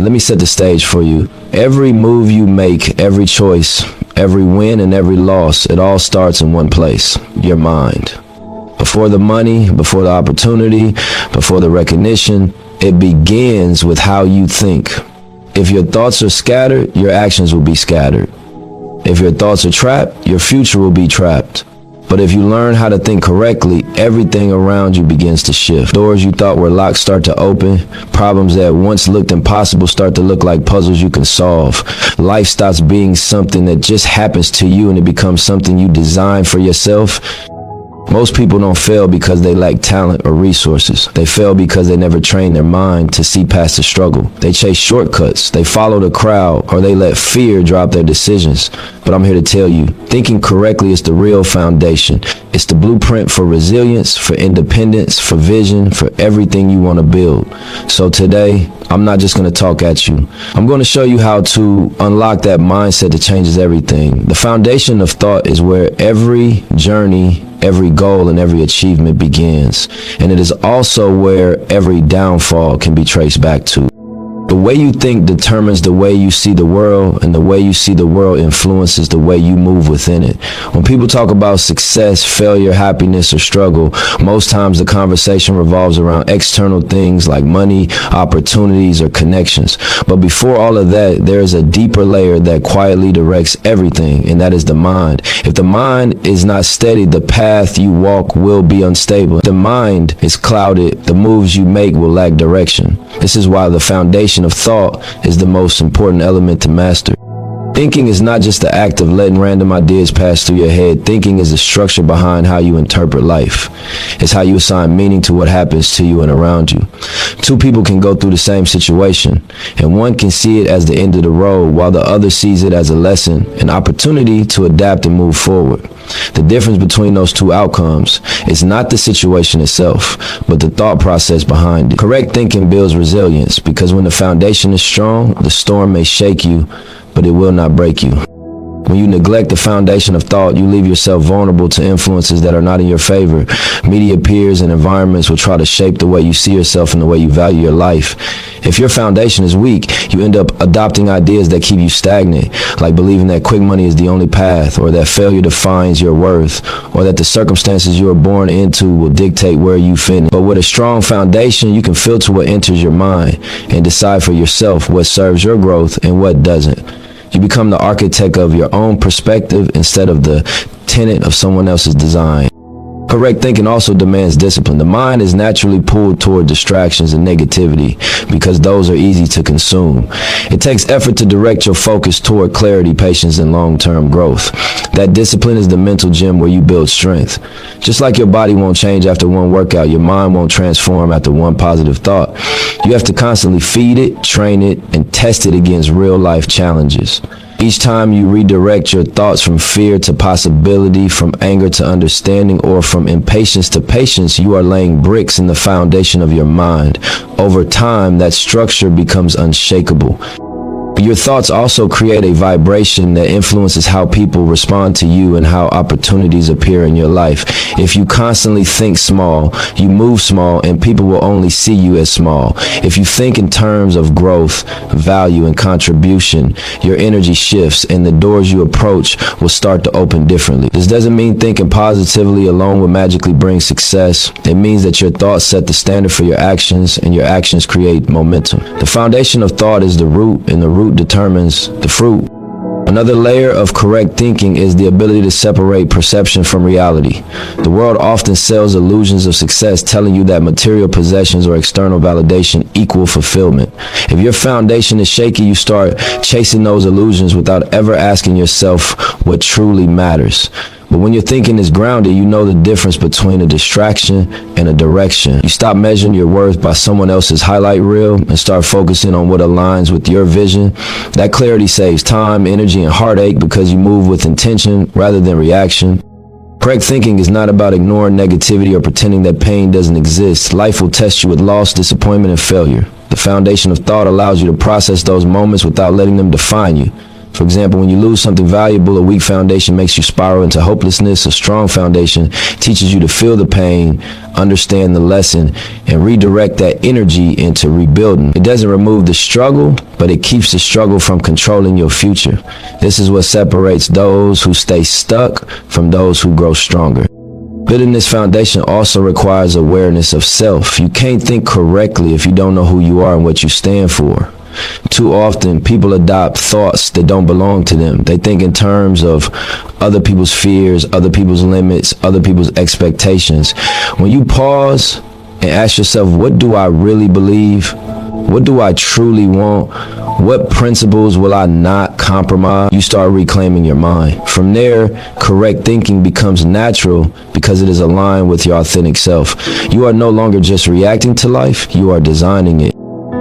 Let me set the stage for you. Every move you make, every choice, every win and every loss, it all starts in one place, your mind. Before the money, before the opportunity, before the recognition, it begins with how you think. If your thoughts are scattered, your actions will be scattered. If your thoughts are trapped, your future will be trapped. But if you learn how to think correctly, everything around you begins to shift. Doors you thought were locked start to open. Problems that once looked impossible start to look like puzzles you can solve. Life stops being something that just happens to you and it becomes something you design for yourself. Most people don't fail because they lack talent or resources. They fail because they never trained their mind to see past the struggle. They chase shortcuts, they follow the crowd, or they let fear drop their decisions. But I'm here to tell you, thinking correctly is the real foundation. It's the blueprint for resilience, for independence, for vision, for everything you want to build. So today, I'm not just going to talk at you. I'm going to show you how to unlock that mindset that changes everything. The foundation of thought is where every journey, every goal, and every achievement begins. And it is also where every downfall can be traced back to. The way you think determines the way you see the world, and the way you see the world influences the way you move within it. When people talk about success, failure, happiness, or struggle, most times the conversation revolves around external things like money, opportunities, or connections. But before all of that, there is a deeper layer that quietly directs everything, and that is the mind. If the mind is not steady, the path you walk will be unstable. If the mind is clouded, the moves you make will lack direction. This is why the foundation of thought is the most important element to master. Thinking is not just the act of letting random ideas pass through your head. Thinking is the structure behind how you interpret life. It's how you assign meaning to what happens to you and around you. Two people can go through the same situation, and one can see it as the end of the road, while the other sees it as a lesson, an opportunity to adapt and move forward. The difference between those two outcomes is not the situation itself, but the thought process behind it. Correct thinking builds resilience, because when the foundation is strong, the storm may shake you, but it will not break you. When you neglect the foundation of thought, you leave yourself vulnerable to influences that are not in your favor. Media, peers, and environments will try to shape the way you see yourself and the way you value your life. If your foundation is weak, you end up adopting ideas that keep you stagnant, like believing that quick money is the only path, or that failure defines your worth, or that the circumstances you are born into will dictate where you fit. But with a strong foundation, you can filter what enters your mind and decide for yourself what serves your growth and what doesn't. You become the architect of your own perspective instead of the tenant of someone else's design. Correct thinking also demands discipline. The mind is naturally pulled toward distractions and negativity because those are easy to consume. It takes effort to direct your focus toward clarity, patience, and long-term growth. That discipline is the mental gym where you build strength. Just like your body won't change after one workout, your mind won't transform after one positive thought. You have to constantly feed it, train it, and test it against real-life challenges. Each time you redirect your thoughts from fear to possibility, from anger to understanding, or from impatience to patience, you are laying bricks in the foundation of your mind. Over time, that structure becomes unshakable. Your thoughts also create a vibration that influences how people respond to you and how opportunities appear in your life. If you constantly think small, you move small, and people will only see you as small. If you think in terms of growth, value, and contribution, your energy shifts and the doors you approach will start to open differently. This doesn't mean thinking positively alone will magically bring success. It means that your thoughts set the standard for your actions, and your actions create momentum. The foundation of thought is the root, and the root determines the fruit. Another layer of correct thinking is the ability to separate perception from reality. The world often sells illusions of success, telling you that material possessions or external validation equal fulfillment. If your foundation is shaky, you start chasing those illusions without ever asking yourself what truly matters. But when your thinking is grounded, you know the difference between a distraction and a direction. You stop measuring your worth by someone else's highlight reel and start focusing on what aligns with your vision. That clarity saves time, energy, and heartache because you move with intention rather than reaction. Correct thinking is not about ignoring negativity or pretending that pain doesn't exist. Life will test you with loss, disappointment, and failure. The foundation of thought allows you to process those moments without letting them define you. For example, when you lose something valuable, a weak foundation makes you spiral into hopelessness. A strong foundation teaches you to feel the pain, understand the lesson, and redirect that energy into rebuilding. It doesn't remove the struggle, but it keeps the struggle from controlling your future. This is what separates those who stay stuck from those who grow stronger. Building this foundation also requires awareness of self. You can't think correctly if you don't know who you are and what you stand for. Too often, people adopt thoughts that don't belong to them. They think in terms of other people's fears, other people's limits, other people's expectations. When you pause and ask yourself, what do I really believe? What do I truly want? What principles will I not compromise? You start reclaiming your mind. From there, correct thinking becomes natural because it is aligned with your authentic self. You are no longer just reacting to life, you are designing it.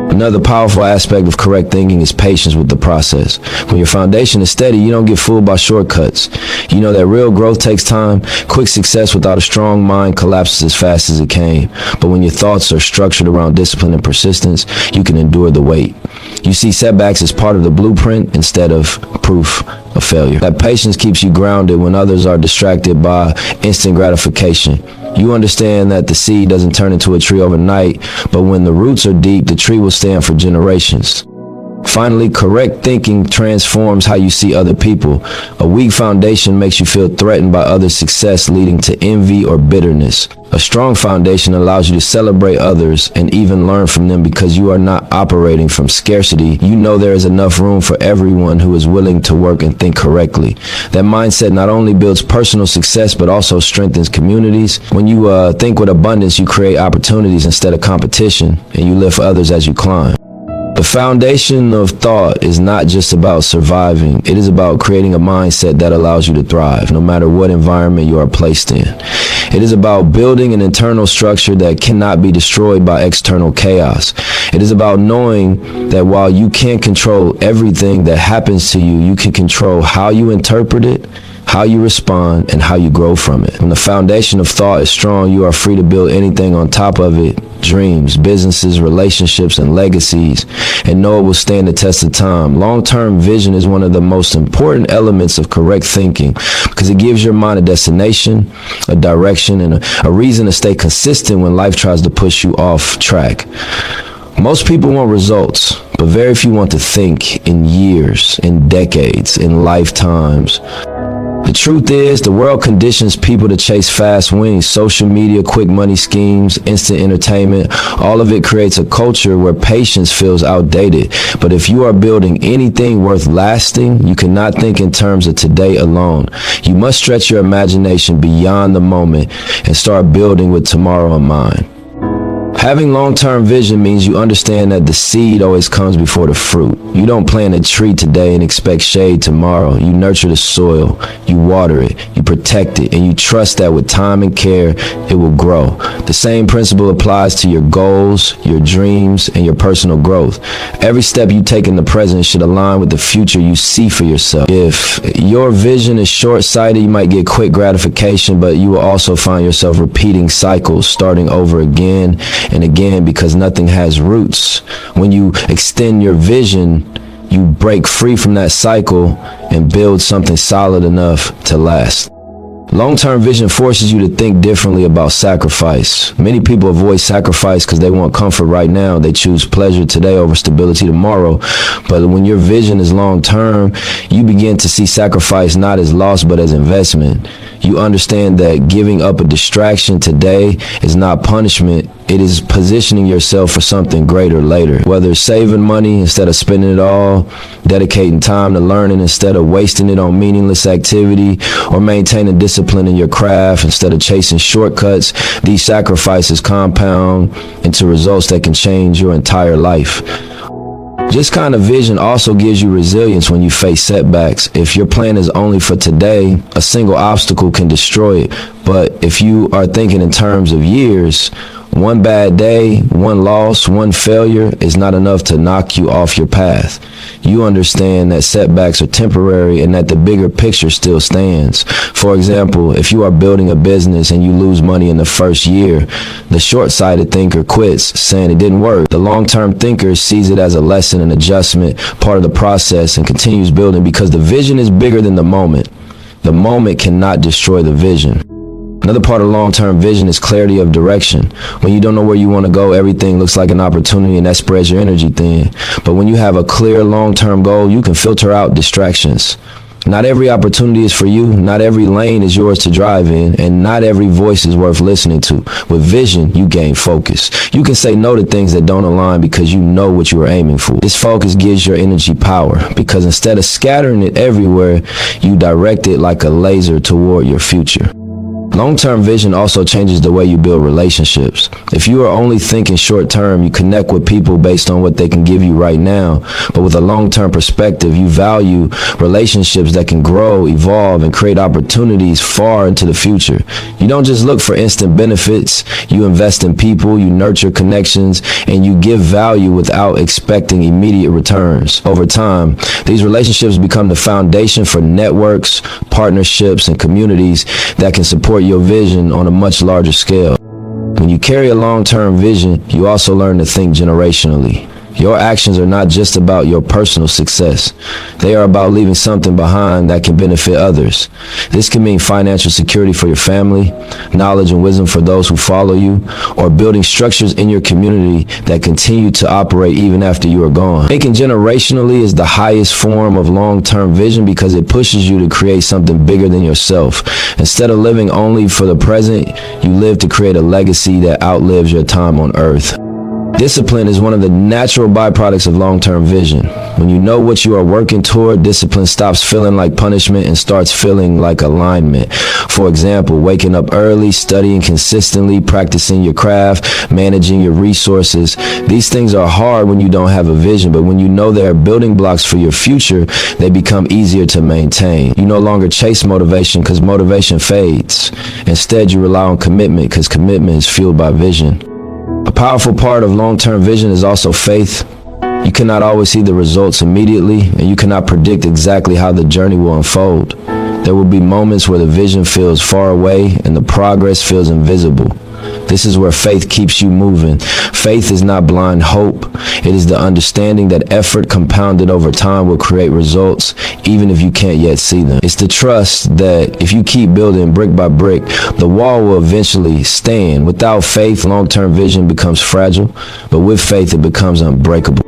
Another powerful aspect of correct thinking is patience with the process. When your foundation is steady, you don't get fooled by shortcuts. You know that real growth takes time. Quick success without a strong mind collapses as fast as it came. But when your thoughts are structured around discipline and persistence, you can endure the wait. You see setbacks as part of the blueprint instead of proof of failure. That patience keeps you grounded when others are distracted by instant gratification. You understand that the seed doesn't turn into a tree overnight, but when the roots are deep, the tree will stand for generations. Finally, correct thinking transforms how you see other people. A weak foundation makes you feel threatened by others' success, leading to envy or bitterness. A strong foundation allows you to celebrate others and even learn from them because you are not operating from scarcity. You know there is enough room for everyone who is willing to work and think correctly. That mindset not only builds personal success, but also strengthens communities. When you think with abundance, you create opportunities instead of competition, and you lift others as you climb. The foundation of thought is not just about surviving. It is about creating a mindset that allows you to thrive, no matter what environment you are placed in. It is about building an internal structure that cannot be destroyed by external chaos. It is about knowing that while you can't control everything that happens to you, you can control how you interpret it, how you respond, and how you grow from it. When the foundation of thought is strong, you are free to build anything on top of it. Dreams, businesses, relationships, and legacies, and know it will stand the test of time. Long-term vision is one of the most important elements of correct thinking because it gives your mind a destination, a direction, and a reason to stay consistent when life tries to push you off track. Most people want results, but very few want to think in years, in decades, in lifetimes. The truth is, the world conditions people to chase fast wins. Social media, quick money schemes, instant entertainment, all of it creates a culture where patience feels outdated. But if you are building anything worth lasting, you cannot think in terms of today alone. You must stretch your imagination beyond the moment and start building with tomorrow in mind. Having long-term vision means you understand that the seed always comes before the fruit. You don't plant a tree today and expect shade tomorrow. You nurture the soil, you water it, you protect it, and you trust that with time and care, it will grow. The same principle applies to your goals, your dreams, and your personal growth. Every step you take in the present should align with the future you see for yourself. If your vision is short-sighted, you might get quick gratification, but you will also find yourself repeating cycles, starting over again and again because nothing has roots. When you extend your vision, you break free from that cycle and build something solid enough to last. Long-term vision forces you to think differently about sacrifice. Many people avoid sacrifice because they want comfort right now. They choose pleasure today over stability tomorrow. But when your vision is long-term, you begin to see sacrifice not as loss but as investment. You understand that giving up a distraction today is not punishment. It is positioning yourself for something greater later. Whether it's saving money instead of spending it all, dedicating time to learning instead of wasting it on meaningless activity, or maintaining discipline in your craft instead of chasing shortcuts, these sacrifices compound into results that can change your entire life. This kind of vision also gives you resilience when you face setbacks. If your plan is only for today, a single obstacle can destroy it. But if you are thinking in terms of years, One bad day, one loss, one failure is not enough to knock you off your path. You understand that setbacks are temporary and that the bigger picture still stands. For example, if you are building a business and you lose money in the first year, the short-sighted thinker quits, saying it didn't work. The long-term thinker sees it as a lesson, an adjustment, part of the process, and continues building because the vision is bigger than the moment. The moment cannot destroy the vision. Another part of long-term vision is clarity of direction. When you don't know where you want to go, everything looks like an opportunity and that spreads your energy thin. But when you have a clear long-term goal, you can filter out distractions. Not every opportunity is for you, not every lane is yours to drive in, and not every voice is worth listening to. With vision, you gain focus. You can say no to things that don't align because you know what you are aiming for. This focus gives your energy power because instead of scattering it everywhere, you direct it like a laser toward your future. Long-term vision also changes the way you build relationships. If you are only thinking short-term, you connect with people based on what they can give you right now. But with a long-term perspective, you value relationships that can grow, evolve, and create opportunities far into the future. You don't just look for instant benefits. You invest in people, you nurture connections, and you give value without expecting immediate returns. Over time, these relationships become the foundation for networks, partnerships, and communities that can support your vision on a much larger scale. When you carry a long-term vision, you also learn to think generationally. Your actions are not just about your personal success. They are about leaving something behind that can benefit others. This can mean financial security for your family, knowledge and wisdom for those who follow you, or building structures in your community that continue to operate even after you are gone. Thinking generationally is the highest form of long-term vision because it pushes you to create something bigger than yourself. Instead of living only for the present, you live to create a legacy that outlives your time on earth. Discipline is one of the natural byproducts of long-term vision. When you know what you are working toward, discipline stops feeling like punishment and starts feeling like alignment. For example, waking up early, studying consistently, practicing your craft, managing your resources. These things are hard when you don't have a vision, but when you know they are building blocks for your future, they become easier to maintain. You no longer chase motivation because motivation fades. Instead, you rely on commitment because commitment is fueled by vision. A powerful part of long-term vision is also faith. You cannot always see the results immediately, and you cannot predict exactly how the journey will unfold. There will be moments where the vision feels far away and the progress feels invisible. This is where faith keeps you moving. Faith is not blind hope. It is the understanding that effort compounded over time will create results, even if you can't yet see them. It's the trust that if you keep building brick by brick, the wall will eventually stand. Without faith, long-term vision becomes fragile, but with faith, it becomes unbreakable.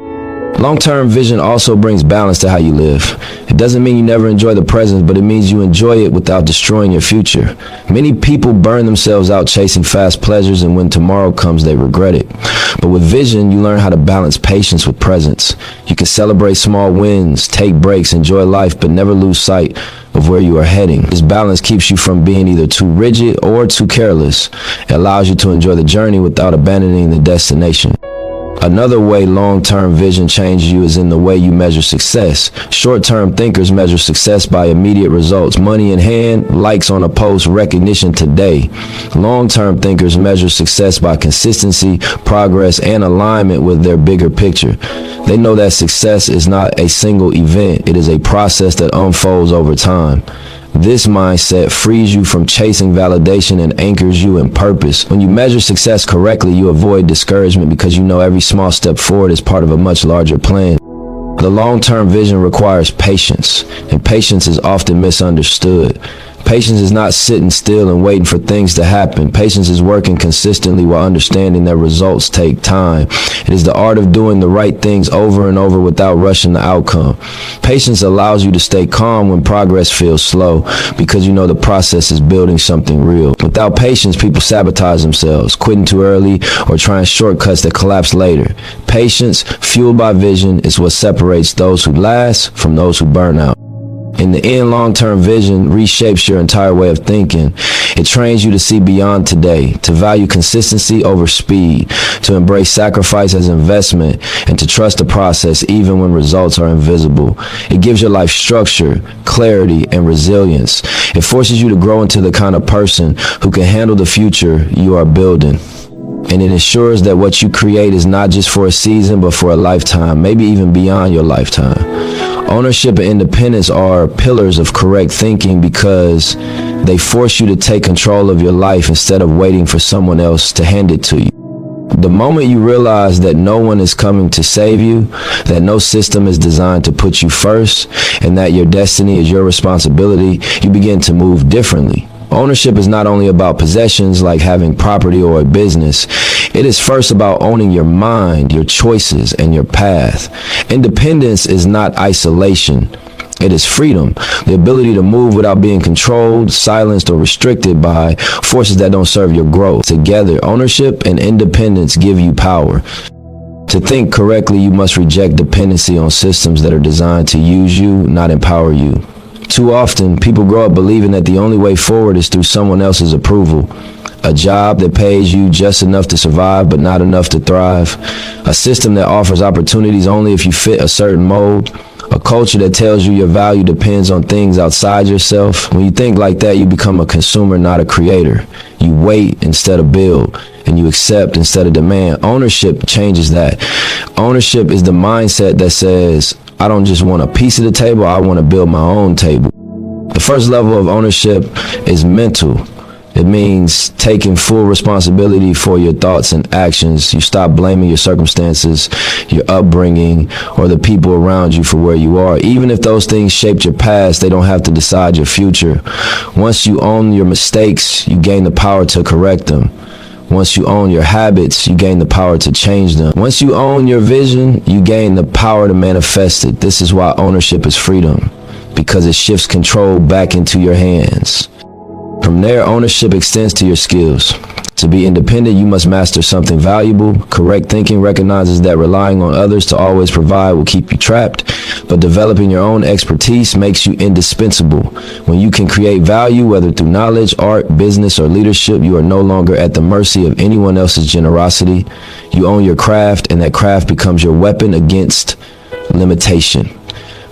Long-term vision also brings balance to how you live. It doesn't mean you never enjoy the present, but it means you enjoy it without destroying your future. Many people burn themselves out chasing fast pleasures, and when tomorrow comes, they regret it. But with vision, you learn how to balance patience with presence. You can celebrate small wins, take breaks, enjoy life, but never lose sight of where you are heading. This balance keeps you from being either too rigid or too careless. It allows you to enjoy the journey without abandoning the destination. Another way long-term vision changes you is in the way you measure success. Short-term thinkers measure success by immediate results, money in hand, likes on a post, recognition today. Long-term thinkers measure success by consistency, progress, and alignment with their bigger picture. They know that success is not a single event, it is a process that unfolds over time. This mindset frees you from chasing validation and anchors you in purpose. When you measure success correctly, you avoid discouragement because you know every small step forward is part of a much larger plan. The long-term vision requires patience, and patience is often misunderstood. Patience is not sitting still and waiting for things to happen. Patience is working consistently while understanding that results take time. It is the art of doing the right things over and over without rushing the outcome. Patience allows you to stay calm when progress feels slow because you know the process is building something real. Without patience, people sabotage themselves, quitting too early or trying shortcuts that collapse later. Patience, fueled by vision, is what separates those who last from those who burn out. In the end, long-term vision reshapes your entire way of thinking. It trains you to see beyond today, to value consistency over speed, to embrace sacrifice as investment, and to trust the process even when results are invisible. It gives your life structure, clarity, and resilience. It forces you to grow into the kind of person who can handle the future you are building. And it ensures that what you create is not just for a season, but for a lifetime, maybe even beyond your lifetime. Ownership and independence are pillars of correct thinking because they force you to take control of your life instead of waiting for someone else to hand it to you. The moment you realize that no one is coming to save you, that no system is designed to put you first, and that your destiny is your responsibility, you begin to move differently. Ownership is not only about possessions like having property or a business. It is first about owning your mind, your choices, and your path. Independence is not isolation. It is freedom, the ability to move without being controlled, silenced, or restricted by forces that don't serve your growth. Together, ownership and independence give you power. To think correctly, you must reject dependency on systems that are designed to use you, not empower you. Too often, people grow up believing that the only way forward is through someone else's approval. A job that pays you just enough to survive but not enough to thrive. A system that offers opportunities only if you fit a certain mold. A culture that tells you your value depends on things outside yourself. When you think like that, you become a consumer, not a creator. You wait instead of build, and you accept instead of demand. Ownership changes that. Ownership is the mindset that says, I don't just want a piece of the table, I want to build my own table. The first level of ownership is mental. It means taking full responsibility for your thoughts and actions. You stop blaming your circumstances, your upbringing, or the people around you for where you are. Even if those things shaped your past, they don't have to decide your future. Once you own your mistakes, you gain the power to correct them. Once you own your habits, you gain the power to change them. Once you own your vision, you gain the power to manifest it. This is why ownership is freedom, because it shifts control back into your hands. From there, ownership extends to your skills. To be independent, you must master something valuable. Correct thinking recognizes that relying on others to always provide will keep you trapped, but developing your own expertise makes you indispensable. When you can create value, whether through knowledge, art, business, or leadership, you are no longer at the mercy of anyone else's generosity. You own your craft, and that craft becomes your weapon against limitation.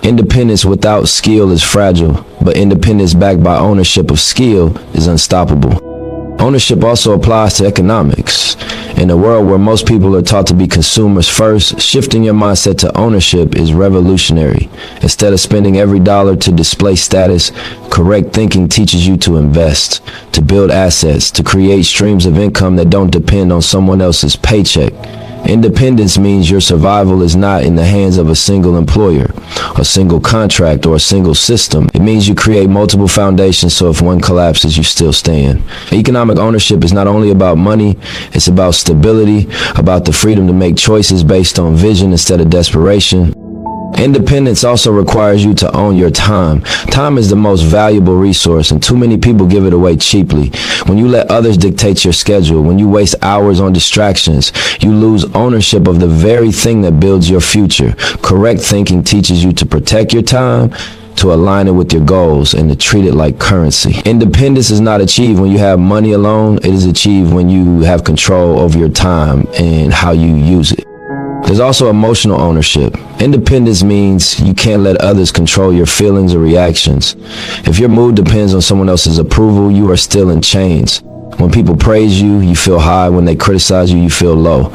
Independence without skill is fragile, but independence backed by ownership of skill is unstoppable. Ownership also applies to economics. In a world where most people are taught to be consumers first, shifting your mindset to ownership is revolutionary. Instead of spending every dollar to display status, correct thinking teaches you to invest, to build assets, to create streams of income that don't depend on someone else's paycheck. Independence means your survival is not in the hands of a single employer, a single contract, or a single system. It means you create multiple foundations so if one collapses, you still stand. Economic ownership is not only about money, it's about stability, about the freedom to make choices based on vision instead of desperation. Independence also requires you to own your time. Time is the most valuable resource, and too many people give it away cheaply. When you let others dictate your schedule, when you waste hours on distractions, you lose ownership of the very thing that builds your future. Correct thinking teaches you to protect your time, to align it with your goals, and to treat it like currency. Independence is not achieved when you have money alone. It is achieved when you have control over your time and how you use it. There's also emotional ownership. Independence means you can't let others control your feelings or reactions. If your mood depends on someone else's approval, you are still in chains. When people praise you, you feel high. When they criticize you, you feel low.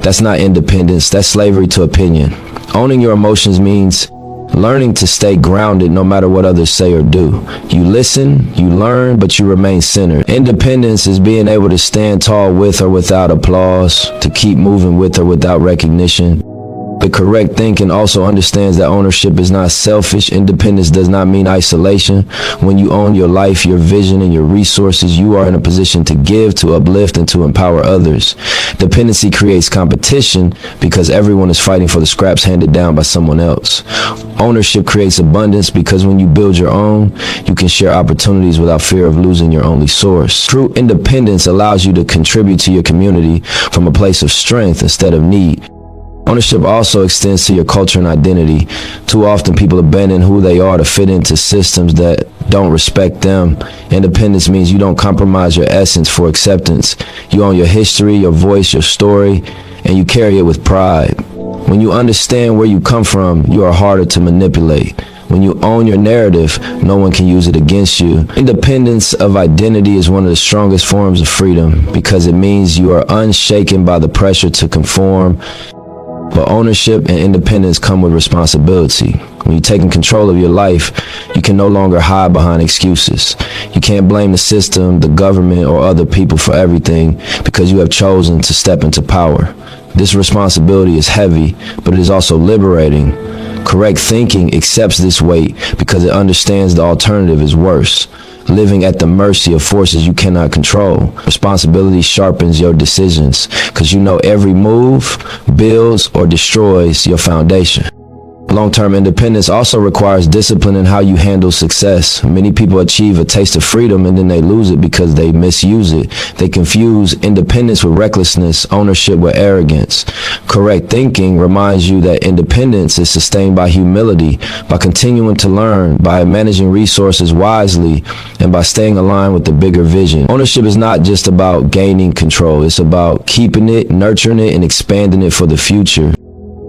That's not independence. That's slavery to opinion. Owning your emotions means learning to stay grounded no matter what others say or do. You listen, you learn, but you remain centered. Independence is being able to stand tall with or without applause, to keep moving with or without recognition. The correct thinking also understands that ownership is not selfish. Independence does not mean isolation. When you own your life, your vision, and your resources, you are in a position to give, to uplift, and to empower others. Dependency creates competition because everyone is fighting for the scraps handed down by someone else. Ownership creates abundance because when you build your own, you can share opportunities without fear of losing your only source. True independence allows you to contribute to your community from a place of strength instead of need. Ownership also extends to your culture and identity. Too often people abandon who they are to fit into systems that don't respect them. Independence means you don't compromise your essence for acceptance. You own your history, your voice, your story, and you carry it with pride. When you understand where you come from, you are harder to manipulate. When you own your narrative, no one can use it against you. Independence of identity is one of the strongest forms of freedom because it means you are unshaken by the pressure to conform. But ownership and independence come with responsibility. When you're taking control of your life, you can no longer hide behind excuses. You can't blame the system, the government, or other people for everything because you have chosen to step into power. This responsibility is heavy, but it is also liberating. Correct thinking accepts this weight because it understands the alternative is worse. Living at the mercy of forces you cannot control. Responsibility sharpens your decisions because you know every move builds or destroys your foundation. Long-term independence also requires discipline in how you handle success. Many people achieve a taste of freedom and then they lose it because they misuse it. They confuse independence with recklessness, ownership with arrogance. Correct thinking reminds you that independence is sustained by humility, by continuing to learn, by managing resources wisely, and by staying aligned with the bigger vision. Ownership is not just about gaining control. It's about keeping it, nurturing it, and expanding it for the future.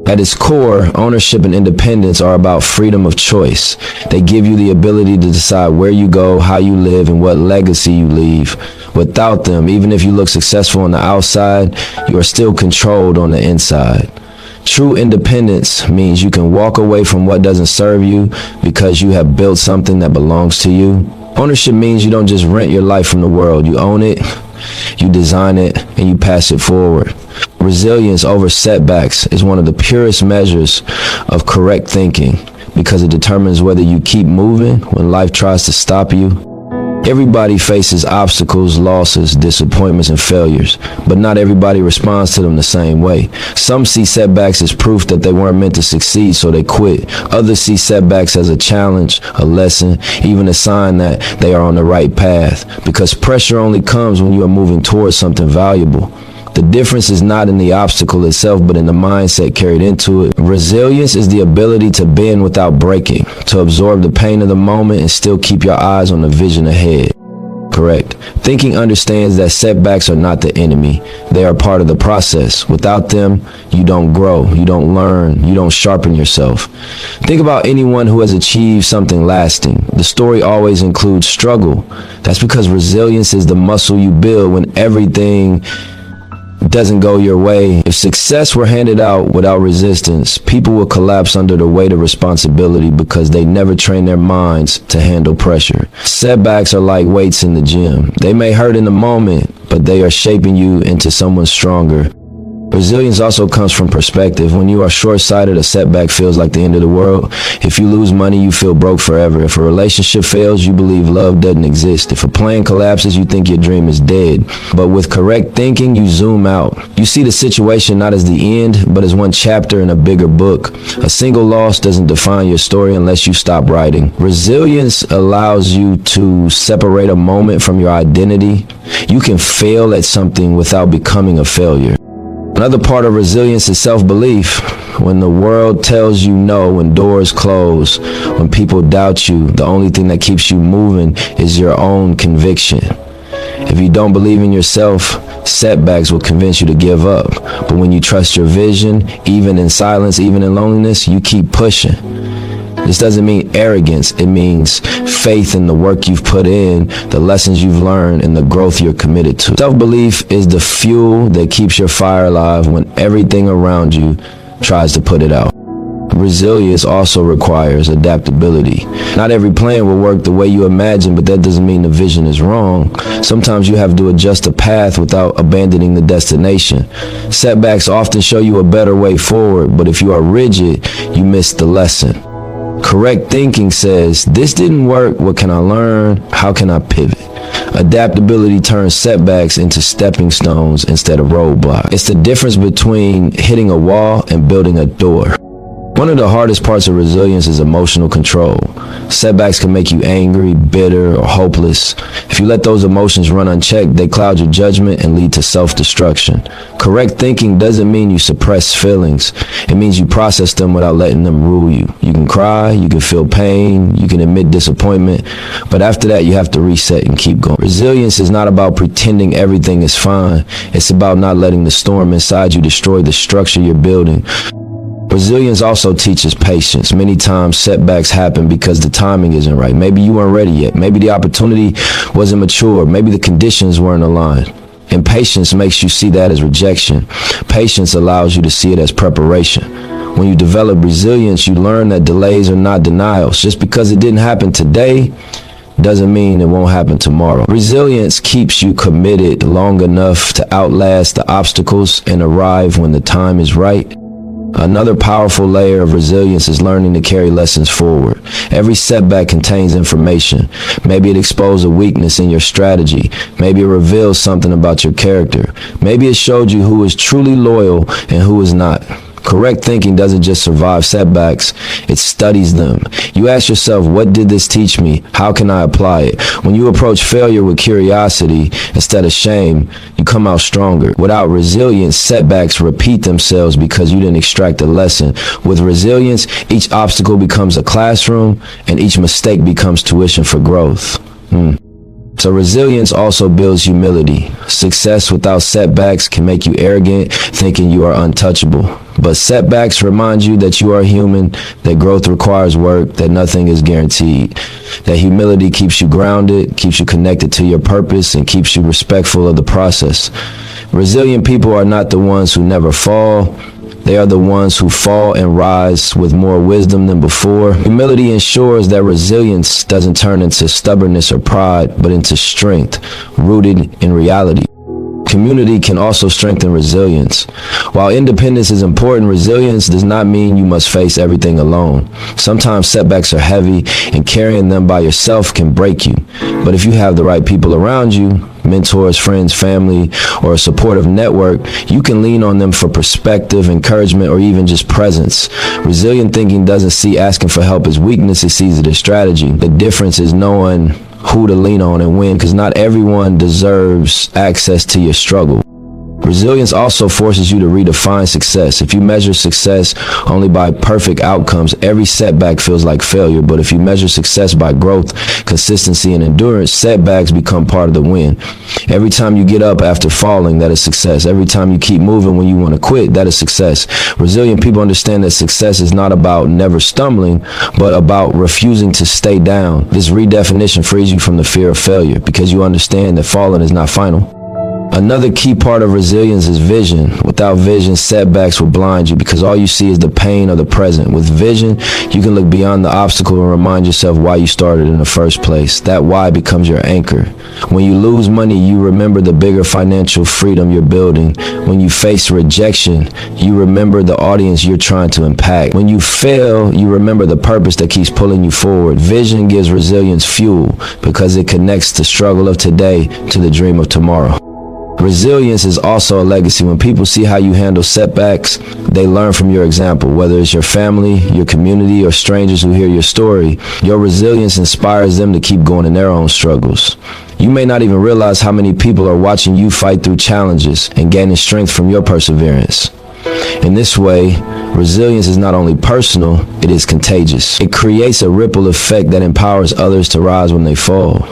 At its core, ownership and independence are about freedom of choice. They give you the ability to decide where you go, how you live, and what legacy you leave. Without them, even if you look successful on the outside, you are still controlled on the inside. True independence means you can walk away from what doesn't serve you because you have built something that belongs to you. Ownership means you don't just rent your life from the world. You own it, you design it, and you pass it forward. Resilience over setbacks is one of the purest measures of correct thinking because it determines whether you keep moving when life tries to stop you. Everybody faces obstacles, losses, disappointments, and failures, but not everybody responds to them the same way. Some see setbacks as proof that they weren't meant to succeed, so they quit. Others see setbacks as a challenge, a lesson, even a sign that they are on the right path, because pressure only comes when you are moving towards something valuable. The difference is not in the obstacle itself, but in the mindset carried into it. Resilience is the ability to bend without breaking, to absorb the pain of the moment and still keep your eyes on the vision ahead. Correct. Thinking understands that setbacks are not the enemy. They are part of the process. Without them, you don't grow, you don't learn, you don't sharpen yourself. Think about anyone who has achieved something lasting. The story always includes struggle. That's because resilience is the muscle you build when everything doesn't go your way. If success were handed out without resistance, people would collapse under the weight of responsibility because they never train their minds to handle pressure. Setbacks are like weights in the gym. They may hurt in the moment, but they are shaping you into someone stronger. Resilience also comes from perspective. When you are short-sighted, a setback feels like the end of the world. If you lose money, you feel broke forever. If a relationship fails, you believe love doesn't exist. If a plane collapses, you think your dream is dead. But with correct thinking, you zoom out. You see the situation not as the end, but as one chapter in a bigger book. A single loss doesn't define your story unless you stop writing. Resilience allows you to separate a moment from your identity. You can fail at something without becoming a failure. Another part of resilience is self-belief. When the world tells you no, when doors close, when people doubt you, the only thing that keeps you moving is your own conviction. If you don't believe in yourself, setbacks will convince you to give up. But when you trust your vision, even in silence, even in loneliness, you keep pushing. This doesn't mean arrogance. It means faith in the work you've put in, the lessons you've learned, and the growth you're committed to. Self-belief is the fuel that keeps your fire alive when everything around you tries to put it out. Resilience also requires adaptability. Not every plan will work the way you imagine, but that doesn't mean the vision is wrong. Sometimes you have to adjust a path without abandoning the destination. Setbacks often show you a better way forward, but if you are rigid, you miss the lesson. Correct thinking says, this didn't work, what can I learn? How can I pivot? Adaptability turns setbacks into stepping stones instead of roadblocks. It's the difference between hitting a wall and building a door. One of the hardest parts of resilience is emotional control. Setbacks can make you angry, bitter, or hopeless. If you let those emotions run unchecked, they cloud your judgment and lead to self-destruction. Correct thinking doesn't mean you suppress feelings. It means you process them without letting them rule you. You can cry, you can feel pain, you can admit disappointment, but after that you have to reset and keep going. Resilience is not about pretending everything is fine. It's about not letting the storm inside you destroy the structure you're building. Resilience also teaches patience. Many times setbacks happen because the timing isn't right. Maybe you weren't ready yet. Maybe the opportunity wasn't mature. Maybe the conditions weren't aligned. And patience makes you see that as rejection. Patience allows you to see it as preparation. When you develop resilience, you learn that delays are not denials. Just because it didn't happen today doesn't mean it won't happen tomorrow. Resilience keeps you committed long enough to outlast the obstacles and arrive when the time is right. Another powerful layer of resilience is learning to carry lessons forward. Every setback contains information. Maybe it exposed a weakness in your strategy. Maybe it reveals something about your character. Maybe it showed you who is truly loyal and who is not. Correct thinking doesn't just survive setbacks, it studies them. You ask yourself, what did this teach me? How can I apply it? When you approach failure with curiosity instead of shame, you come out stronger. Without resilience, setbacks repeat themselves because you didn't extract a lesson. With resilience, each obstacle becomes a classroom and each mistake becomes tuition for growth. So resilience also builds humility. Success without setbacks can make you arrogant, thinking you are untouchable. But setbacks remind you that you are human, that growth requires work, that nothing is guaranteed. That humility keeps you grounded, keeps you connected to your purpose, and keeps you respectful of the process. Resilient people are not the ones who never fall. They are the ones who fall and rise with more wisdom than before. Humility ensures that resilience doesn't turn into stubbornness or pride, but into strength, rooted in reality. Community can also strengthen resilience. While independence is important, resilience does not mean you must face everything alone. Sometimes setbacks are heavy, and carrying them by yourself can break you. But if you have the right people around you, mentors, friends, family, or a supportive network, you can lean on them for perspective, encouragement, or even just presence. Resilient thinking doesn't see asking for help as weakness, it sees it as strategy. The difference is knowing who to lean on and when, because not everyone deserves access to your struggle. Resilience also forces you to redefine success. If you measure success only by perfect outcomes, every setback feels like failure. But if you measure success by growth, consistency, and endurance, setbacks become part of the win. Every time you get up after falling, that is success. Every time you keep moving when you want to quit, that is success. Resilient people understand that success is not about never stumbling, but about refusing to stay down. This redefinition frees you from the fear of failure because you understand that falling is not final. Another key part of resilience is vision. Without vision, setbacks will blind you because all you see is the pain of the present. With vision, you can look beyond the obstacle and remind yourself why you started in the first place. That why becomes your anchor. When you lose money, you remember the bigger financial freedom you're building. When you face rejection, you remember the audience you're trying to impact. When you fail, you remember the purpose that keeps pulling you forward. Vision gives resilience fuel because it connects the struggle of today to the dream of tomorrow. Resilience is also a legacy. When people see how you handle setbacks, they learn from your example. Whether it's your family, your community, or strangers who hear your story, your resilience inspires them to keep going in their own struggles. You may not even realize how many people are watching you fight through challenges and gaining strength from your perseverance. In this way, resilience is not only personal, it is contagious. It creates a ripple effect that empowers others to rise when they fall.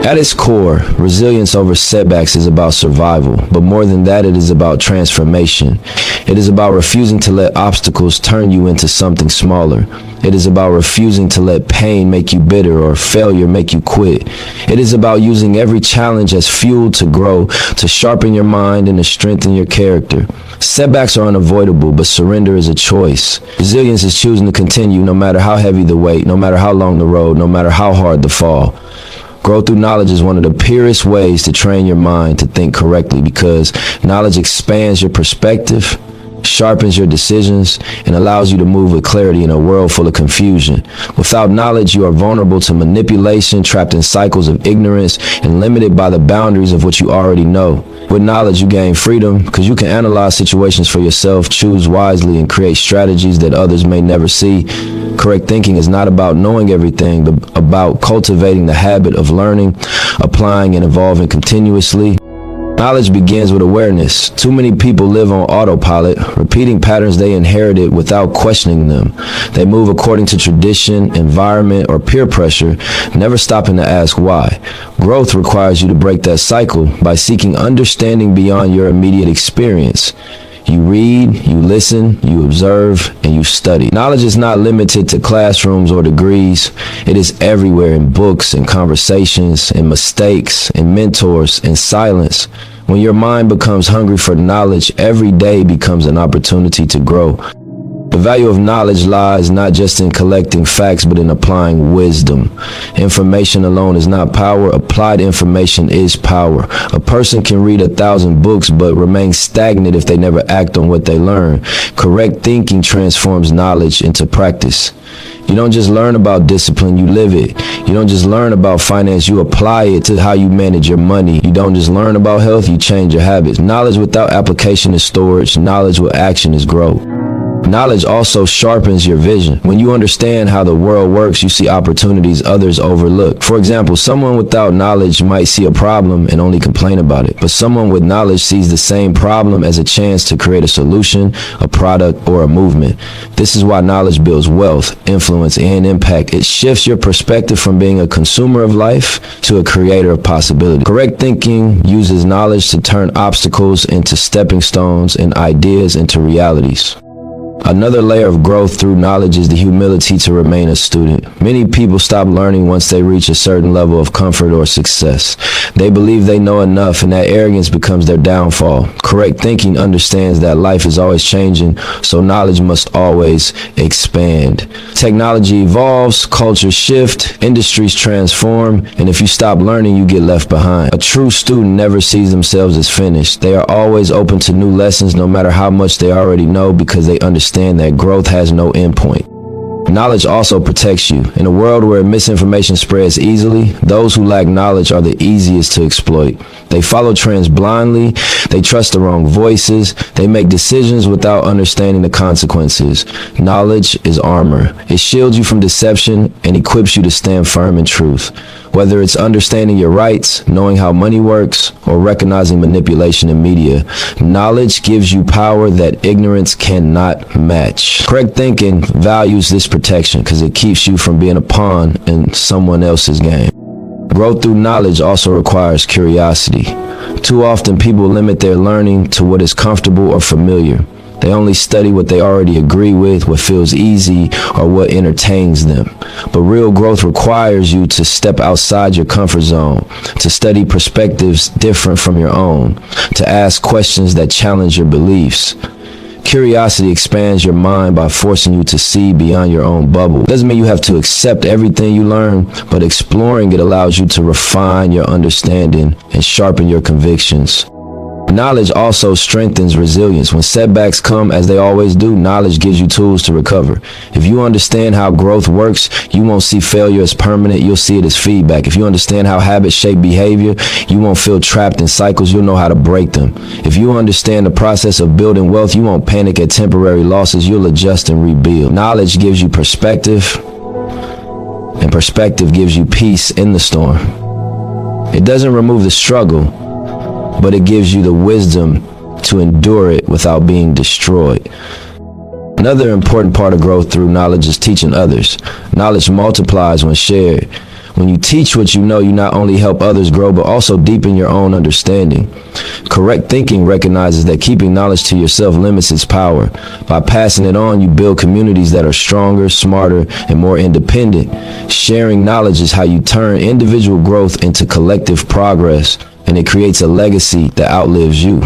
At its core, resilience over setbacks is about survival, but more than that, it is about transformation. It is about refusing to let obstacles turn you into something smaller. It is about refusing to let pain make you bitter or failure make you quit. It is about using every challenge as fuel to grow, to sharpen your mind and to strengthen your character. Setbacks are unavoidable, but surrender is a choice. Resilience is choosing to continue no matter how heavy the weight, no matter how long the road, no matter how hard the fall. Growth through knowledge is one of the purest ways to train your mind to think correctly because knowledge expands your perspective, sharpens your decisions, and allows you to move with clarity in a world full of confusion. Without knowledge, you are vulnerable to manipulation, trapped in cycles of ignorance, and limited by the boundaries of what you already know. With knowledge, you gain freedom because you can analyze situations for yourself, choose wisely, and create strategies that others may never see. Correct thinking is not about knowing everything, but about cultivating the habit of learning, applying, and evolving continuously. Knowledge begins with awareness. Too many people live on autopilot, repeating patterns they inherited without questioning them. They move according to tradition, environment, or peer pressure, never stopping to ask why. Growth requires you to break that cycle by seeking understanding beyond your immediate experience. You read, you listen, you observe, and you study. Knowledge is not limited to classrooms or degrees. It is everywhere in books, in conversations, in mistakes, in mentors, in silence. When your mind becomes hungry for knowledge, every day becomes an opportunity to grow. The value of knowledge lies not just in collecting facts, but in applying wisdom. Information alone is not power. Applied information is power. A person can read 1,000 books, but remain stagnant if they never act on what they learn. Correct thinking transforms knowledge into practice. You don't just learn about discipline, you live it. You don't just learn about finance, you apply it to how you manage your money. You don't just learn about health, you change your habits. Knowledge without application is storage. Knowledge with action is growth. Knowledge also sharpens your vision. When you understand how the world works, you see opportunities others overlook. For example, someone without knowledge might see a problem and only complain about it. But someone with knowledge sees the same problem as a chance to create a solution, a product, or a movement. This is why knowledge builds wealth, influence, and impact. It shifts your perspective from being a consumer of life to a creator of possibility. Correct thinking uses knowledge to turn obstacles into stepping stones and ideas into realities. Another layer of growth through knowledge is the humility to remain a student. Many people stop learning once they reach a certain level of comfort or success. They believe they know enough, and that arrogance becomes their downfall. Correct thinking understands that life is always changing, so knowledge must always expand. Technology evolves, cultures shift, industries transform, and if you stop learning, you get left behind. A true student never sees themselves as finished. They are always open to new lessons, no matter how much they already know, because they understand that growth has no endpoint. Knowledge also protects you. In a world where misinformation spreads easily, those who lack knowledge are the easiest to exploit. They follow trends blindly, they trust the wrong voices, they make decisions without understanding the consequences. Knowledge is armor. It shields you from deception and equips you to stand firm in truth. Whether it's understanding your rights, knowing how money works, or recognizing manipulation in media, knowledge gives you power that ignorance cannot match. Correct thinking values this protection because it keeps you from being a pawn in someone else's game. Growth through knowledge also requires curiosity. Too often people limit their learning to what is comfortable or familiar. They only study what they already agree with, what feels easy, or what entertains them. But real growth requires you to step outside your comfort zone, to study perspectives different from your own, to ask questions that challenge your beliefs. Curiosity expands your mind by forcing you to see beyond your own bubble. It doesn't mean you have to accept everything you learn, but exploring it allows you to refine your understanding and sharpen your convictions. Knowledge also strengthens resilience. When setbacks come, as they always do, knowledge gives you tools to recover. If you understand how growth works, you won't see failure as permanent, you'll see it as feedback. If you understand how habits shape behavior, you won't feel trapped in cycles, you'll know how to break them. If you understand the process of building wealth, you won't panic at temporary losses, you'll adjust and rebuild. Knowledge gives you perspective, and perspective gives you peace in the storm. It doesn't remove the struggle, but it gives you the wisdom to endure it without being destroyed. Another important part of growth through knowledge is teaching others. Knowledge multiplies when shared. When you teach what you know, you not only help others grow, but also deepen your own understanding. Correct thinking recognizes that keeping knowledge to yourself limits its power. By passing it on, you build communities that are stronger, smarter, and more independent. Sharing knowledge is how you turn individual growth into collective progress, and it creates a legacy that outlives you.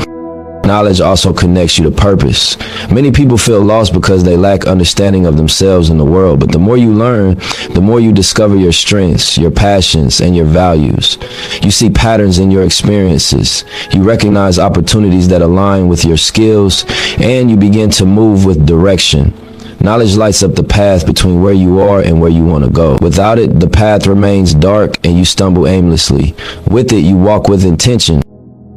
Knowledge also connects you to purpose. Many people feel lost because they lack understanding of themselves and the world, but the more you learn, the more you discover your strengths, your passions, and your values. You see patterns in your experiences. You recognize opportunities that align with your skills, and you begin to move with direction. Knowledge lights up the path between where you are and where you want to go. Without it, the path remains dark and you stumble aimlessly. With it, you walk with intention.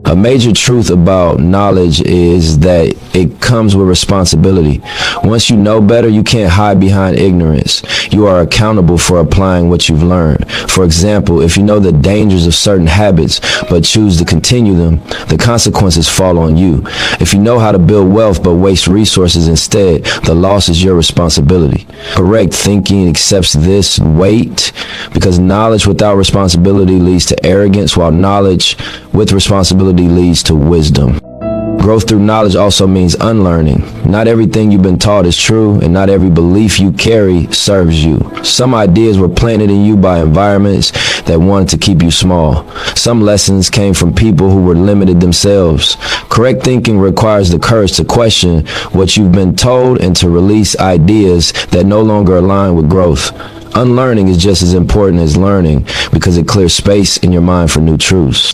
A major truth about knowledge is that it comes with responsibility. Once you know better, you can't hide behind ignorance. You are accountable for applying what you've learned. For example, if you know the dangers of certain habits but choose to continue them, the consequences fall on you. If you know how to build wealth but waste resources instead, the loss is your responsibility. Correct thinking accepts this weight because knowledge without responsibility leads to arrogance, while knowledge with responsibility leads to wisdom. Growth through knowledge also means unlearning. Not everything you've been taught is true, and not every belief you carry serves you. Some ideas were planted in you by environments that wanted to keep you small. Some lessons came from people who were limited themselves. Correct thinking requires the courage to question what you've been told and to release ideas that no longer align with growth. Unlearning is just as important as learning because it clears space in your mind for new truths.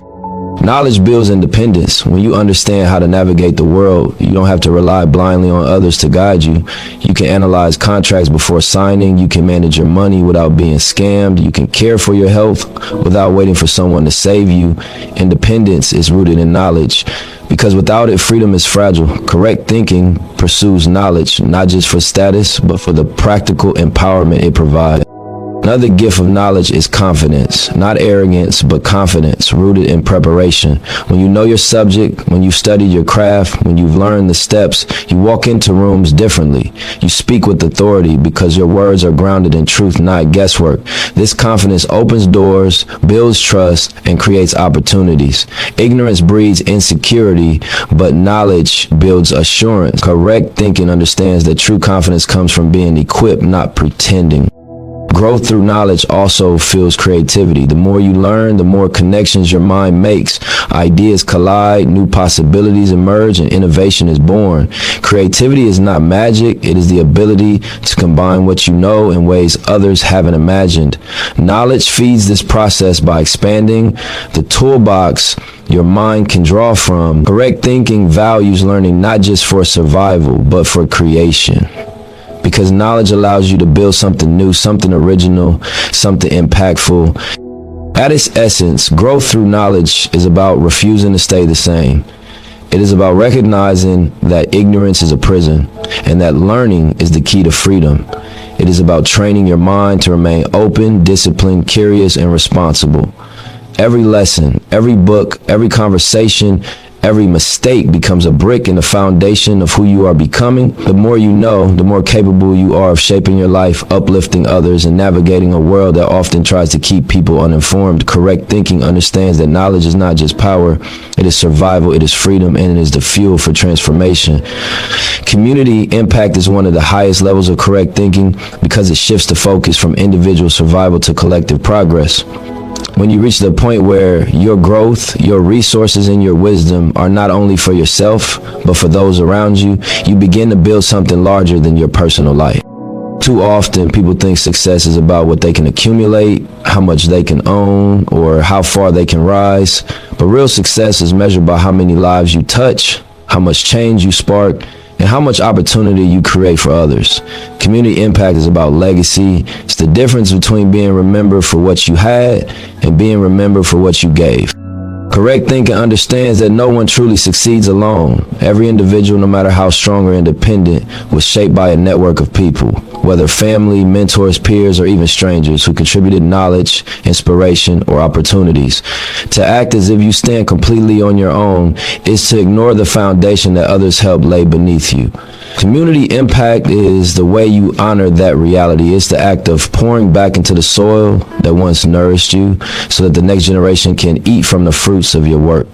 Knowledge builds independence. When you understand how to navigate the world, you don't have to rely blindly on others to guide you. You can analyze contracts before signing. You can manage your money without being scammed. You can care for your health without waiting for someone to save you. Independence is rooted in knowledge, because without it, freedom is fragile. Correct thinking pursues knowledge, not just for status, but for the practical empowerment it provides. Another gift of knowledge is confidence, not arrogance, but confidence rooted in preparation. When you know your subject, when you've studied your craft, when you've learned the steps, you walk into rooms differently. You speak with authority because your words are grounded in truth, not guesswork. This confidence opens doors, builds trust, and creates opportunities. Ignorance breeds insecurity, but knowledge builds assurance. Correct thinking understands that true confidence comes from being equipped, not pretending. Growth through knowledge also fuels creativity. The more you learn, the more connections your mind makes. Ideas collide, new possibilities emerge, and innovation is born. Creativity is not magic. It is the ability to combine what you know in ways others haven't imagined. Knowledge feeds this process by expanding the toolbox your mind can draw from. Correct thinking values learning not just for survival, but for creation. Because knowledge allows you to build something new, something original, something impactful. At its essence, growth through knowledge is about refusing to stay the same. It is about recognizing that ignorance is a prison and that learning is the key to freedom. It is about training your mind to remain open, disciplined, curious, and responsible. Every lesson, every book, every conversation, every mistake becomes a brick in the foundation of who you are becoming. The more you know, the more capable you are of shaping your life, uplifting others, and navigating a world that often tries to keep people uninformed. Correct thinking understands that knowledge is not just power, it is survival, it is freedom, and it is the fuel for transformation. Community impact is one of the highest levels of correct thinking because it shifts the focus from individual survival to collective progress. When you reach the point where your growth, your resources, and your wisdom are not only for yourself, but for those around you, you begin to build something larger than your personal life. Too often, people think success is about what they can accumulate, how much they can own, or how far they can rise. But real success is measured by how many lives you touch, how much change you spark, and how much opportunity you create for others. Community impact is about legacy. It's the difference between being remembered for what you had and being remembered for what you gave. Correct thinking understands that no one truly succeeds alone. Every individual, no matter how strong or independent, was shaped by a network of people, whether family, mentors, peers, or even strangers who contributed knowledge, inspiration, or opportunities. To act as if you stand completely on your own is to ignore the foundation that others helped lay beneath you. Community impact is the way you honor that reality. It's the act of pouring back into the soil that once nourished you so that the next generation can eat from the fruits of your work.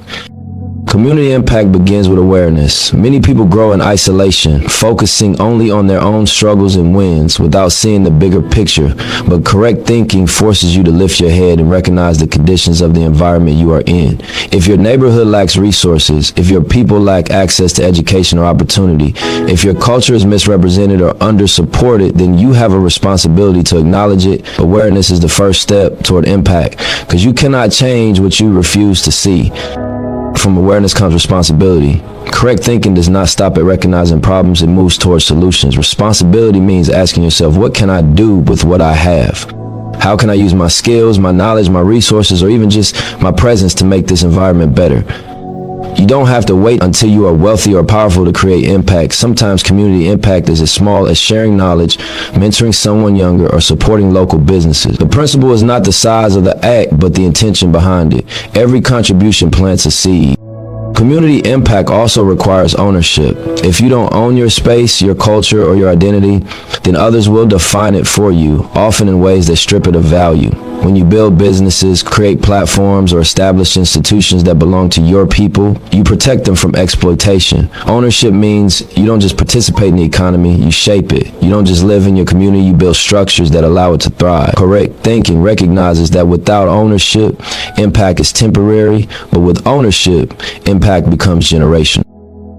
Community impact begins with awareness. Many people grow in isolation, focusing only on their own struggles and wins without seeing the bigger picture. But correct thinking forces you to lift your head and recognize the conditions of the environment you are in. If your neighborhood lacks resources, if your people lack access to education or opportunity, if your culture is misrepresented or under-supported, then you have a responsibility to acknowledge it. Awareness is the first step toward impact, because you cannot change what you refuse to see. From awareness comes responsibility. Correct thinking does not stop at recognizing problems, it moves towards solutions. Responsibility means asking yourself, what can I do with what I have? How can I use my skills, my knowledge, my resources, or even just my presence to make this environment better? You don't have to wait until you are wealthy or powerful to create impact. Sometimes community impact is as small as sharing knowledge, mentoring someone younger, or supporting local businesses. The principle is not the size of the act, but the intention behind it. Every contribution plants a seed. Community impact also requires ownership. If you don't own your space, your culture, or your identity, then others will define it for you, often in ways that strip it of value. When you build businesses, create platforms, or establish institutions that belong to your people, you protect them from exploitation. Ownership means you don't just participate in the economy, you shape it. You don't just live in your community, you build structures that allow it to thrive. Correct thinking recognizes that without ownership, impact is temporary, but with ownership, impact becomes generational.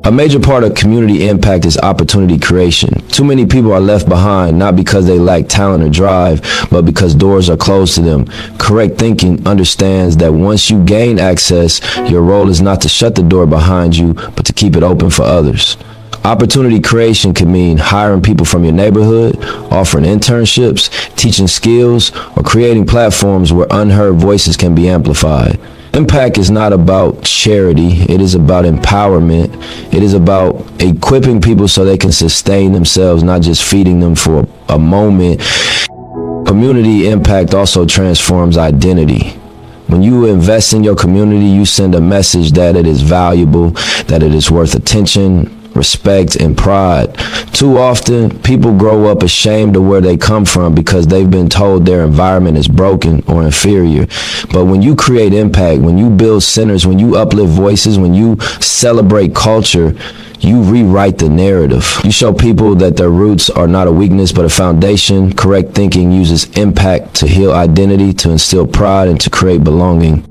A major part of community impact is opportunity creation. Too many people are left behind, not because they lack talent or drive, but because doors are closed to them. Correct thinking understands that once you gain access, your role is not to shut the door behind you, but to keep it open for others. Opportunity creation can mean hiring people from your neighborhood, offering internships, teaching skills, or creating platforms where unheard voices can be amplified. Impact is not about charity, it is about empowerment. It is about equipping people so they can sustain themselves, not just feeding them for a moment. Community impact also transforms identity. When you invest in your community, you send a message that it is valuable, that it is worth attention, respect, and pride. Too often, people grow up ashamed of where they come from because they've been told their environment is broken or inferior. But when you create impact, when you build centers, when you uplift voices, when you celebrate culture, you rewrite the narrative. You show people that their roots are not a weakness, but a foundation. Correct thinking uses impact to heal identity, to instill pride, and to create belonging.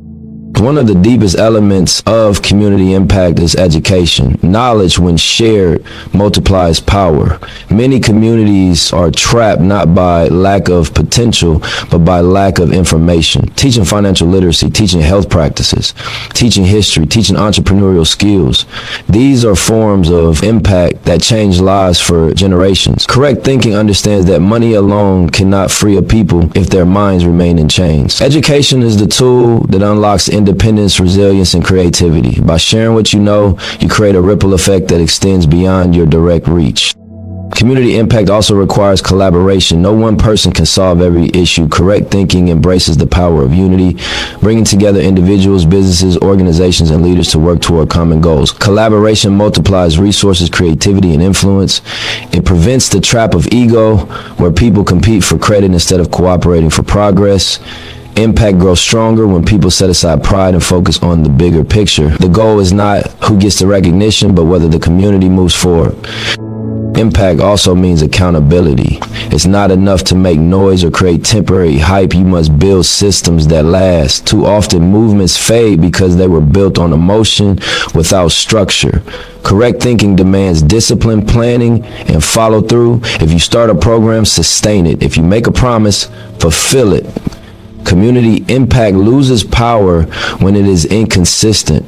One of the deepest elements of community impact is education. Knowledge, when shared, multiplies power. Many communities are trapped not by lack of potential, but by lack of information. Teaching financial literacy, teaching health practices, teaching history, teaching entrepreneurial skills. These are forms of impact that change lives for generations. Correct thinking understands that money alone cannot free a people if their minds remain in chains. Education is the tool that unlocks independence, resilience, and creativity. By sharing what you know, you create a ripple effect that extends beyond your direct reach. Community impact also requires collaboration. No one person can solve every issue. Correct thinking embraces the power of unity, bringing together individuals, businesses, organizations, and leaders to work toward common goals. Collaboration multiplies resources, creativity, and influence. It prevents the trap of ego, where people compete for credit instead of cooperating for progress. Impact grows stronger when people set aside pride and focus on the bigger picture. The goal is not who gets the recognition, but whether the community moves forward. Impact also means accountability. It's not enough to make noise or create temporary hype. You must build systems that last. Too often, movements fade because they were built on emotion without structure. Correct thinking demands discipline, planning, and follow through. If you start a program, sustain it. If you make a promise, fulfill it. Community impact loses power when it is inconsistent,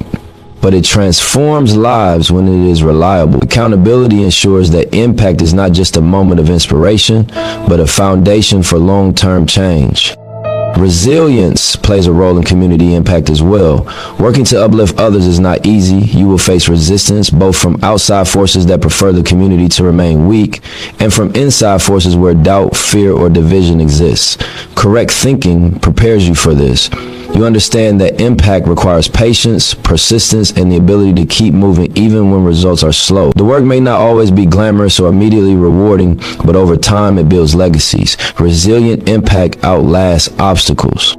but it transforms lives when it is reliable. Accountability ensures that impact is not just a moment of inspiration, but a foundation for long-term change. Resilience plays a role in community impact as well. Working to uplift others is not easy. You will face resistance, both from outside forces that prefer the community to remain weak, and from inside forces where doubt, fear, or division exists. Correct thinking prepares you for this. You understand that impact requires patience, persistence, and the ability to keep moving even when results are slow. The work may not always be glamorous or immediately rewarding, but over time it builds legacies. Resilient impact outlasts obstacles.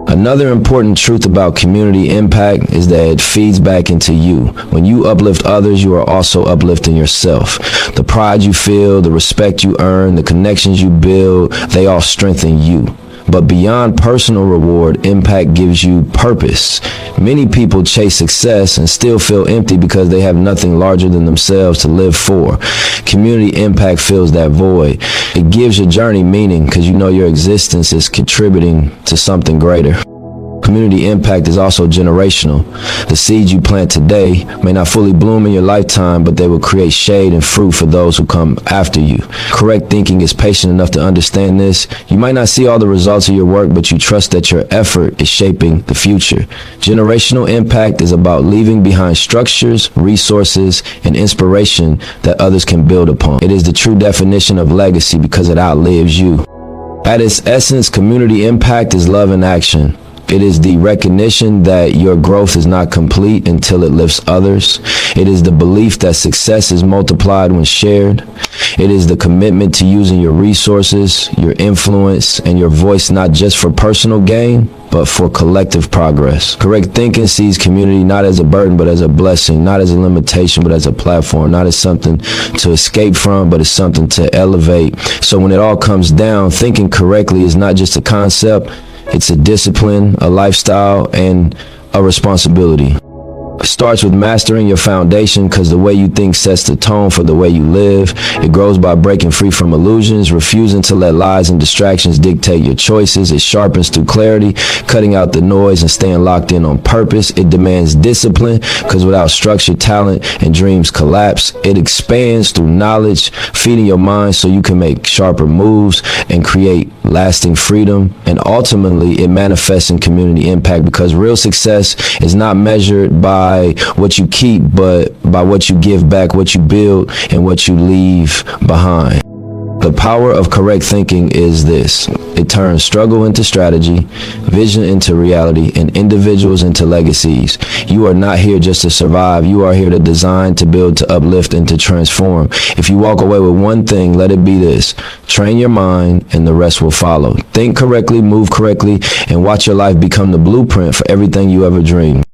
Another important truth about community impact is that it feeds back into you. When you uplift others, you are also uplifting yourself. The pride you feel, the respect you earn, the connections you build, they all strengthen you. But beyond personal reward, impact gives you purpose. Many people chase success and still feel empty because they have nothing larger than themselves to live for. Community impact fills that void. It gives your journey meaning because you know your existence is contributing to something greater. Community impact is also generational. The seeds you plant today may not fully bloom in your lifetime, but they will create shade and fruit for those who come after you. Correct thinking is patient enough to understand this. You might not see all the results of your work, but you trust that your effort is shaping the future. Generational impact is about leaving behind structures, resources, and inspiration that others can build upon. It is the true definition of legacy because it outlives you. At its essence, community impact is love in action. It is the recognition that your growth is not complete until it lifts others. It is the belief that success is multiplied when shared. It is the commitment to using your resources, your influence, and your voice not just for personal gain, but for collective progress. Correct thinking sees community not as a burden, but as a blessing, not as a limitation, but as a platform, not as something to escape from, but as something to elevate. So when it all comes down, thinking correctly is not just a concept, it's a discipline, a lifestyle, and a responsibility. It starts with mastering your foundation, because the way you think sets the tone for the way you live. It grows by breaking free from illusions, refusing to let lies and distractions dictate your choices. It sharpens through clarity, cutting out the noise and staying locked in on purpose. It demands discipline, because without structure, talent and dreams collapse. It expands through knowledge, feeding your mind so you can make sharper moves and create lasting freedom. And ultimately, it manifests in community impact, because real success is not measured by what you keep, but by what you give back, what you build, and what you leave behind. The power of correct thinking is this: it turns struggle into strategy, vision into reality, and individuals into legacies. You are not here just to survive. You are here to design, to build, to uplift, and to transform. If you walk away with one thing, let it be this: train your mind and the rest will follow. Think correctly, move correctly, and watch your life become the blueprint for everything you ever dreamed.